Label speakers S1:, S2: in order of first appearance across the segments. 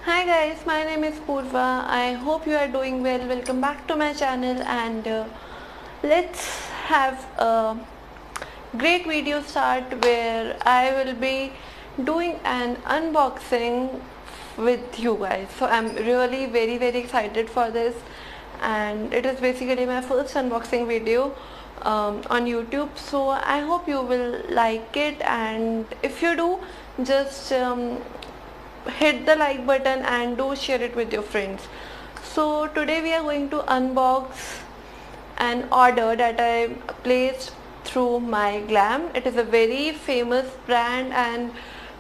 S1: Hi guys, my name is Purva. I hope you are doing well. Welcome back to my channel and let's have a great video start where I will be doing an unboxing with you guys. So I'm really very excited for this, and it is basically my first unboxing video on YouTube. So I hope you will like it, and if you do, just hit the like button and do share it with your friends. So today we are going to unbox an order that I placed through MyGlam. It is a very famous brand, and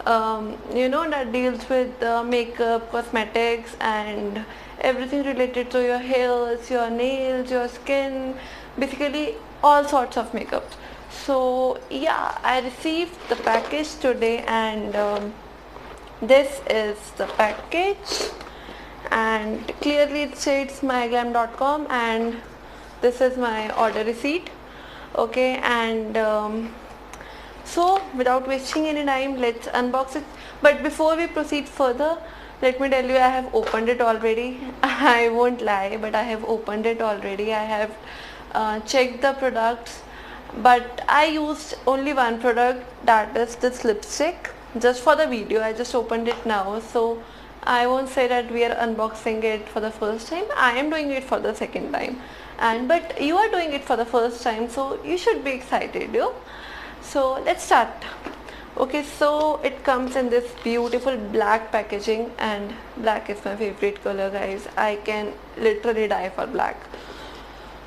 S1: that deals with makeup, cosmetics and everything related to your hairs, your nails, your skin, basically all sorts of makeup. So yeah, I received the package today, and this is the package, and clearly it says myglam.com, and this is my order receipt. Okay, and so without wasting any time, let's unbox it. But before we proceed further, let me tell you, I have opened it already. I won't lie, but I have opened it already. I have checked the products, but I used only one product, that is this lipstick, just for the video. I just opened it now, so I won't say that we are unboxing it for the first time. I am doing it for the second time, and but you are doing it for the first time, so you should be excited, so let's start. Okay, so it comes in this beautiful black packaging, and black is my favorite color, guys. I can literally die for black.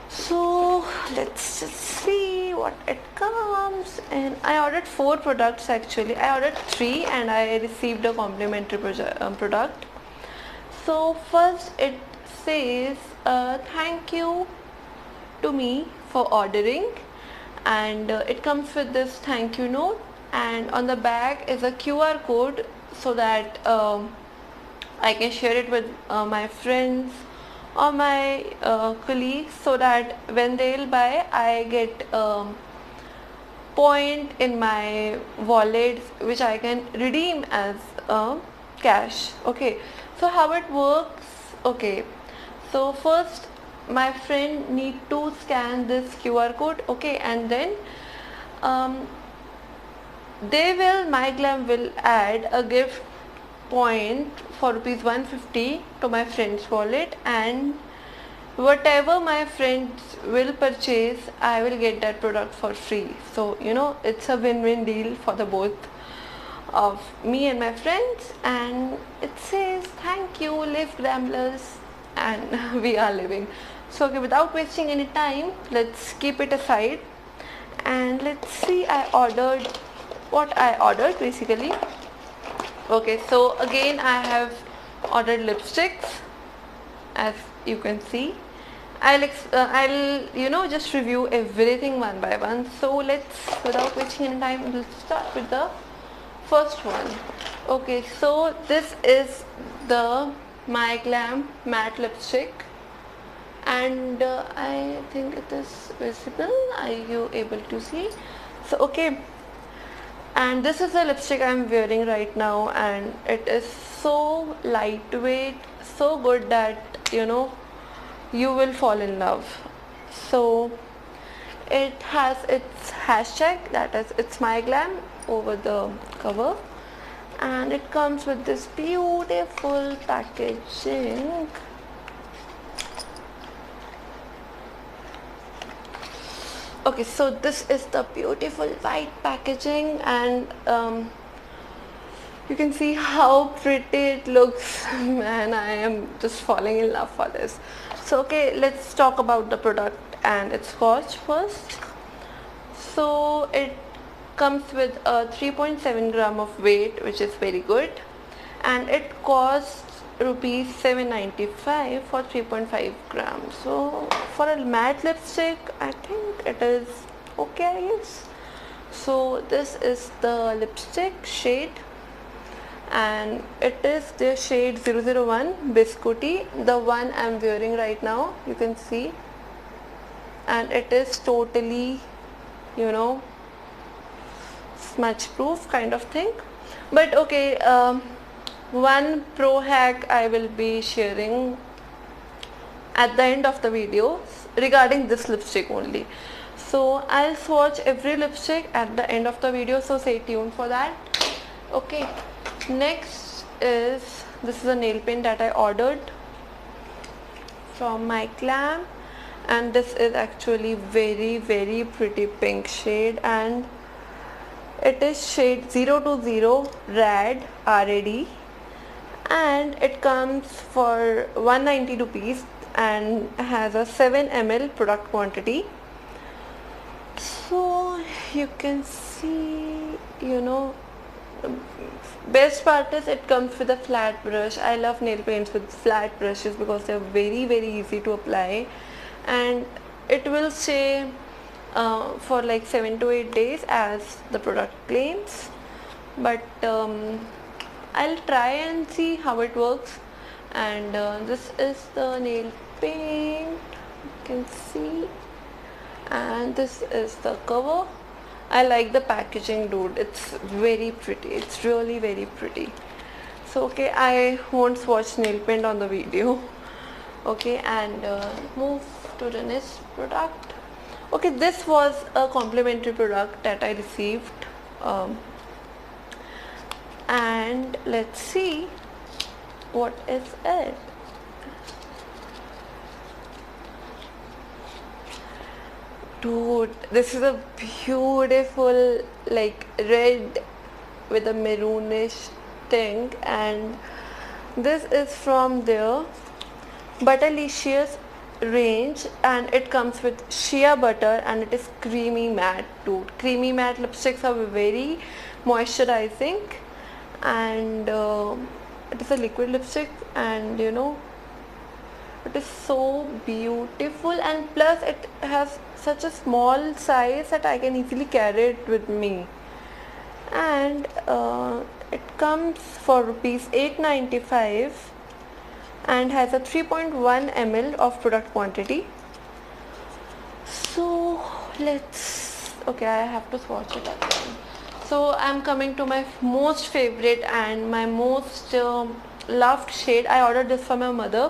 S1: So let's just see what it comes. And I ordered 4 products actually. I ordered 3 and I received a complimentary product. So first it says thank you to me for ordering, and it comes with this thank you note, and on the back is a QR code so that I can share it with my friends or my colleagues, so that when they'll buy, I get point in my wallet which I can redeem as cash. Okay, so how it works? Okay, so first my friend need to scan this QR code, okay, and then MyGlam will add a gift point for rupees 150 to my friend's wallet, and whatever my friends will purchase, I will get that product for free. So it's a win-win deal for the both of me and my friends, and it says thank you, live glamless, and we are living. So okay, without wasting any time, let's keep it aside and let's see what I ordered basically. Okay, so again I have ordered lipsticks, as you can see. I'll just review everything one by one. So without wasting any time, let's start with the first one. Okay, so this is the MyGlam matte lipstick, and I think it is visible. Are you able to see? So okay, and this is the lipstick I'm wearing right now, and it is so lightweight, so good that you will fall in love. So it has its hashtag, that is it's MyGlam, over the cover, and it comes with this beautiful packaging. Okay, so this is the beautiful white packaging, and you can see how pretty it looks. Man, I am just falling in love for this. So okay, let's talk about the product and its cost first. So it comes with a 3.7 gram of weight, which is very good, and it costs rupees 795 for 3.5 grams. So for a matte lipstick, I think it is okay, I guess. So this is the lipstick shade, and it is the shade 001 Biscuity, the one I'm wearing right now, you can see, and it is totally smudge proof kind of thing. But okay, one pro hack I will be sharing at the end of the video regarding this lipstick only. So I'll swatch every lipstick at the end of the video, so stay tuned for that. Okay, next is, this is a nail paint that I ordered from My Glam, and this is actually very pretty pink shade, and it is shade 020 Rad, RAD, and it comes for 190 rupees and has a 7 ml product quantity. So you can see, you know, best part is it comes with a flat brush. I love nail paints with flat brushes because they're very easy to apply, and it will stay for like 7 to 8 days as the product claims, but I'll try and see how it works. And this is the nail paint, you can see, and this is the cover. I like the packaging, dude. It's very pretty. It's really very pretty. So okay, I won't swatch nail paint on the video. Okay, and move to the next product. Okay, this was a complimentary product that I received, and let's see what is it. Dude, this is a beautiful like red with a maroonish thing, and this is from their Butterlicious range, and it comes with shea butter, and it is creamy matte. Dude, creamy matte lipsticks are very moisturizing, and it is a liquid lipstick, and you know, it is so beautiful, and plus it has such a small size that I can easily carry it with me, and it comes for rupees 895 and has a 3.1 ml of product quantity. So let's, okay, I have to swatch it again. So I'm coming to my most favorite and my most loved shade. I ordered this for my mother.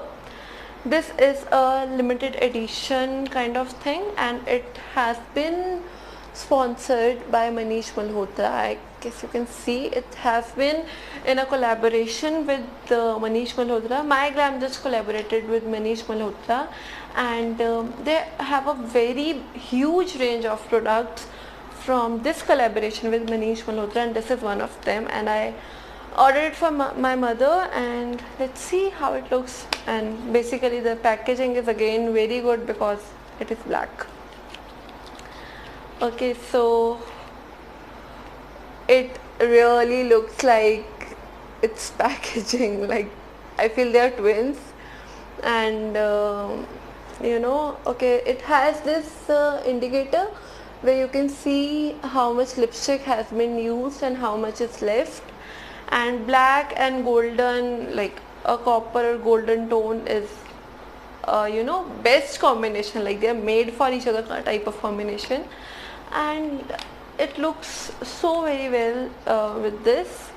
S1: This is a limited edition kind of thing, and it has been sponsored by Manish Malhotra. I guess you can see it has been in a collaboration with Manish Malhotra. My Glam just collaborated with Manish Malhotra, and they have a very huge range of products from this collaboration with Manish Malhotra, and this is one of them, and I ordered it for my mother, and let's see how it looks. And basically the packaging is again very good because it is black. Okay, so it really looks like it's packaging, like I feel they are twins, and you know, okay, it has this indicator where you can see how much lipstick has been used and how much is left, and black and golden, like a copper or golden tone is you know, best combination, like they are made for each other type of combination, and it looks so very well with this.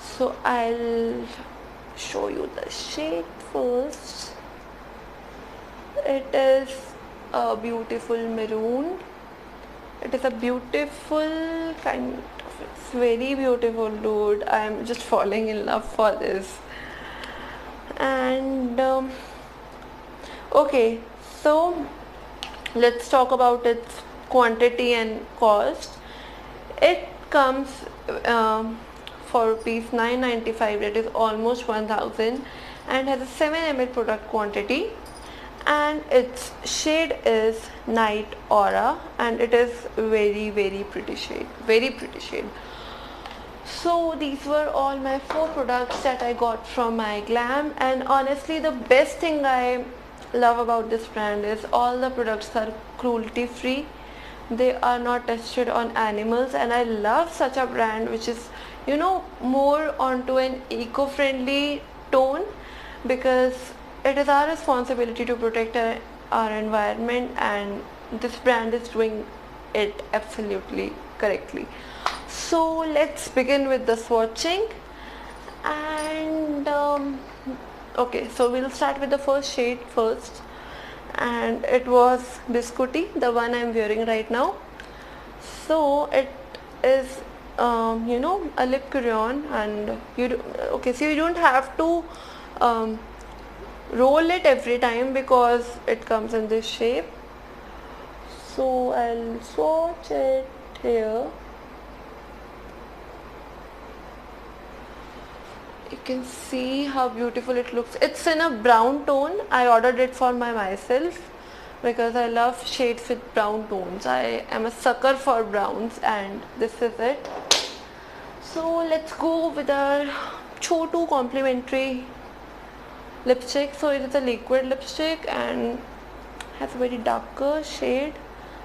S1: So I'll show you the shade first. It is a beautiful maroon. It is a beautiful kind of, it's very beautiful, dude. I'm just falling in love for this. And okay, so let's talk about its quantity and cost. It comes for rupees 995, that is almost 1000, and has a 7 ml product quantity, and its shade is Night Aura, and it is very pretty shade, very pretty shade. So these were all my 4 products that I got from My Glam, and honestly the best thing I love about this brand is all the products are cruelty free. They are not tested on animals, and I love such a brand which is, you know, more onto an eco-friendly tone, because it is our responsibility to protect our environment, and this brand is doing it absolutely correctly. So let's begin with the swatching. And okay, so we'll start with the first shade first, and it was Biscuity, the one I'm wearing right now. So it is you know, a lip crayon, and okay, so you don't have to roll it every time because it comes in this shape. So I'll swatch it here. You can see how beautiful it looks. It's in a brown tone. I ordered it for myself because I love shades with brown tones. I am a sucker for browns, and this is it. So let's go with our Chotu complimentary lipstick. So it is a liquid lipstick and has a very darker shade,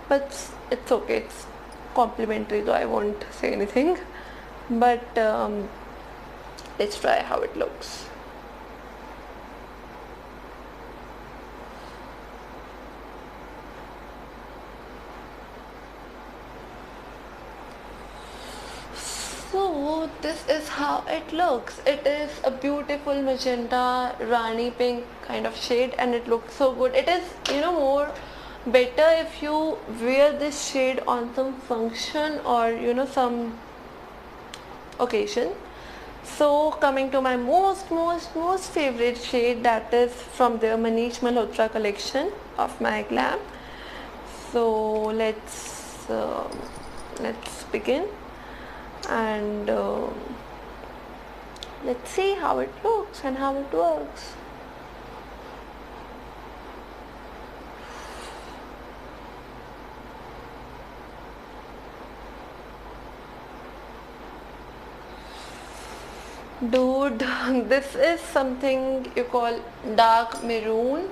S1: but it's okay, it's complimentary, so I won't say anything. But let's try how it looks. So this is how it looks. It is a beautiful magenta Rani pink kind of shade, and it looks so good. It is, you know, more better if you wear this shade on some function or, you know, some occasion. So coming to my most favorite shade, that is from the Manish Malhotra collection of My Glam. So let's begin, and let's see how it looks and how it works. Dude, this is something you call dark maroon.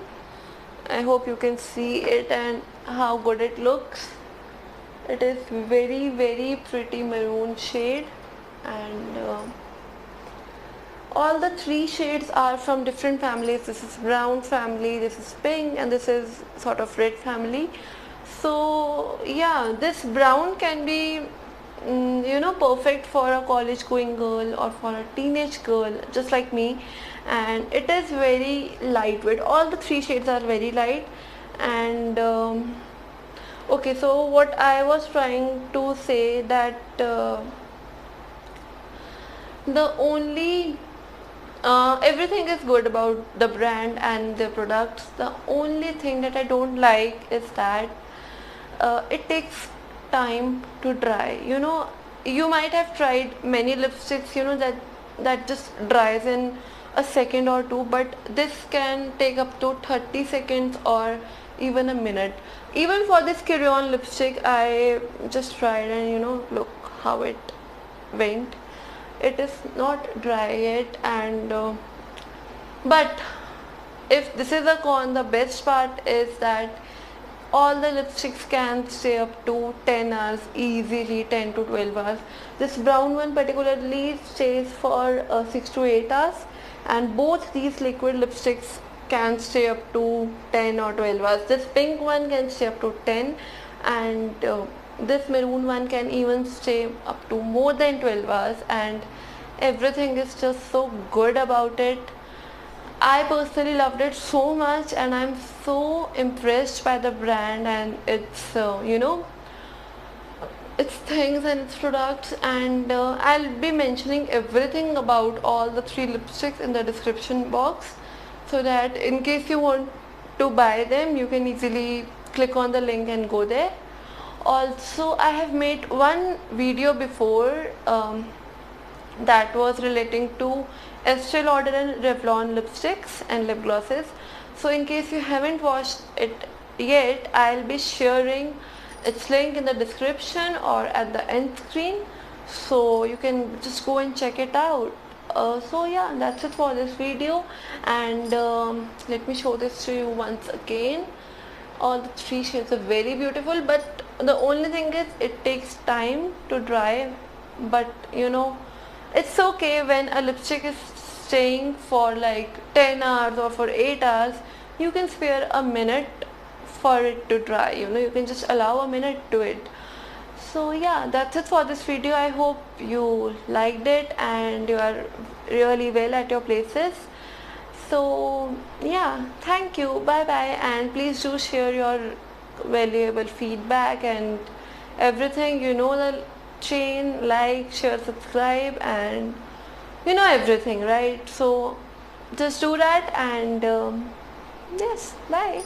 S1: I hope you can see it and how good it looks. It is very pretty maroon shade, and all the three shades are from different families. This is brown family, this is pink, and this is sort of red family. So yeah, this brown can be you know, perfect for a college going girl or for a teenage girl just like me, and it is very lightweight. All the three shades are very light, and okay, so what I was trying to say, that the only everything is good about the brand and the products. The only thing that I don't like is that it takes time to dry. You know, you might have tried many lipsticks, you know, that just dries in a second or two, but this can take up to 30 seconds or even a minute. Even for this crayon lipstick, I just tried, and you know, look how it went. It is not dry yet, and but if this is a con, the best part is that all the lipsticks can stay up to 10 hours easily, 10 to 12 hours. This brown one particularly stays for 6 to 8 hours, and both these liquid lipsticks can stay up to 10 or 12 hours. This pink one can stay up to 10, and this maroon one can even stay up to more than 12 hours, and everything is just so good about it. I personally loved it so much, and I'm so impressed by the brand and its you know, its things and its products, and I'll be mentioning everything about all the three lipsticks in the description box, so that in case you want to buy them, you can easily click on the link and go there. Also, I have made one video before that was relating to Estee Lauder and Revlon lipsticks and lip glosses. So in case you haven't watched it yet, I'll be sharing its link in the description or at the end screen, so you can just go and check it out. So yeah, that's it for this video, and let me show this to you once again. All the three shades are very beautiful, but the only thing is it takes time to dry. But you know, it's okay when a lipstick is staying for like 10 hours or for 8 hours. You can spare a minute for it to dry, you know, you can just allow a minute to it. So yeah, that's it for this video. I hope you liked it and you are really well at your places. So yeah, thank you, bye bye, and please do share your valuable feedback and everything. You know the chain: like, share, subscribe, and you know everything, right? So just do that, and yes, bye.